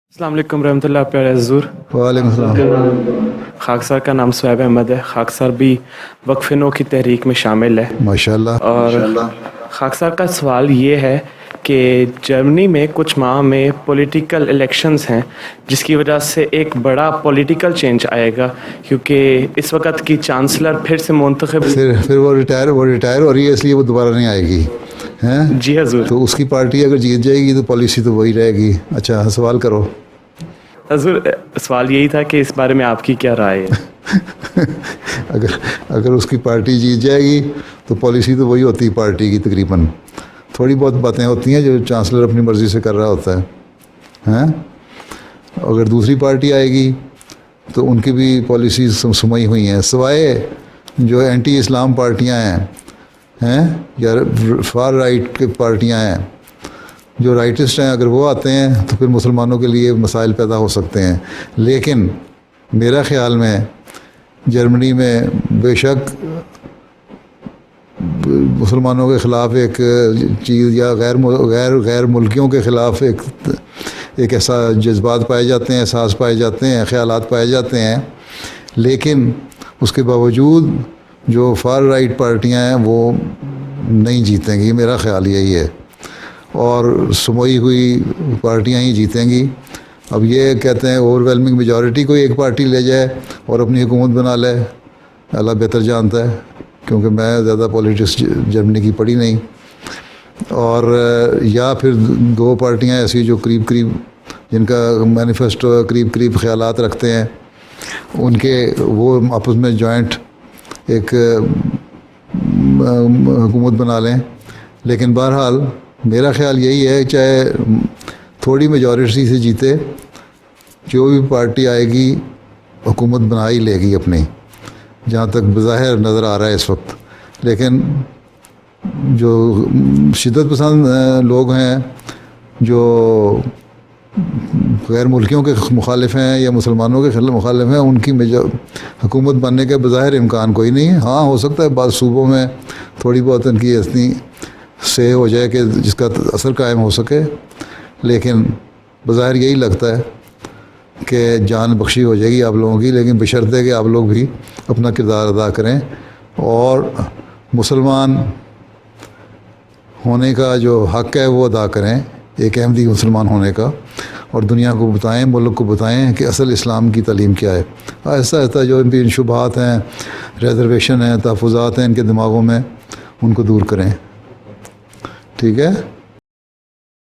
अस्सलाम वालेकुम रहमतुल्लाह प्यारे हज़ूर। वालेकुम सलाम। खाक सर का नाम सुहैब अहमद है। खाक सर भी वक्फ नो की तहरीक में शामिल है। माशाल्लाह। और खाक सर का सवाल ये है कि जर्मनी में कुछ माह में पॉलिटिकल इलेक्शंस हैं, जिसकी वजह से एक बड़ा पॉलिटिकल चेंज आएगा, क्योंकि इस वक्त की चांसलर फिर से मुंतखब। फिर वो रिटायर हो रही है, इसलिए वो दोबारा नहीं आएगी हैं। जी हजूर। तो उसकी पार्टी अगर जीत जाएगी तो पॉलिसी तो वही रहेगी। अच्छा, सवाल करो। हजूर, सवाल यही था कि इस बारे में आपकी क्या राय है? अगर उसकी पार्टी जीत जाएगी तो पॉलिसी तो वही होती है पार्टी की। तकरीबन थोड़ी बहुत बातें होती हैं जो चांसलर अपनी मर्ज़ी से कर रहा होता है हैं। अगर दूसरी पार्टी आएगी तो उनकी भी पॉलिसी सुमई हुई हैं, सिवाय जो एंटी इस्लाम पार्टियां हैं या फार राइट की पार्टियां हैं, जो राइटिस्ट हैं, अगर वो आते हैं तो फिर मुसलमानों के लिए मसाइल पैदा हो सकते हैं। लेकिन मेरा ख़्याल में जर्मनी में बेशक मुसलमानों के ख़िलाफ़ एक चीज़ या गैर मुल्कियों के ख़िलाफ़ एक ऐसा जज्बात पाए जाते हैं, एहसास पाए जाते हैं, ख़यालात पाए जाते हैं। लेकिन उसके बावजूद जो फार राइट पार्टियां हैं वो नहीं जीतेंगी, मेरा ख़्याल यही है, और सुमोई हुई पार्टियां ही जीतेंगी। अब ये कहते हैं ओवरवेलमिंग मेजॉरिटी कोई एक पार्टी ले जाए और अपनी हुकूमत बना ले, अल्लाह बेहतर जानता है, क्योंकि मैं ज़्यादा पॉलिटिक्स जर्मनी की पढ़ी नहीं। और या फिर दो पार्टियां ऐसी जो करीब जिनका मैनिफेस्टो करीब ख़यालात रखते हैं, उनके वो आपस में जॉइंट एक हुकूमत बना लें। लेकिन बहरहाल मेरा ख़्याल यही है, चाहे थोड़ी मेजॉरिटी से जीते, जो भी पार्टी आएगी हुकूमत बना ही लेगी अपनी, जहाँ तक बज़ाहिर नज़र आ रहा है इस वक्त। लेकिन जो शिद्दत पसंद लोग हैं, जो गैर मुल्कियों के मुखालिफ हैं या मुसलमानों के मुखालिफ हैं, उनकी हुकूमत बनने के बज़ाहिर इम्कान कोई नहीं है। हाँ, हो सकता है बाद सूबों में थोड़ी बहुत उनकी इतनी से हो जाए कि जिसका असर कायम हो सके, लेकिन बज़ाहिर यही लगता है कि जान बख्शी हो जाएगी आप लोगों की। लेकिन बशर्ते कि आप लोग भी अपना किरदार अदा करें और मुसलमान होने का जो हक़ है वो अदा करें, एक अहमदी मुसलमान होने का, और दुनिया को बताएं, मुल्क को बताएं कि असल इस्लाम की तालीम क्या है। ऐसा ऐसा जो इन शुबहात हैं, रिजर्वेशन हैं, तहफ़्फ़ुज़ात हैं इनके दिमागों में, उनको दूर करें। ठीक है।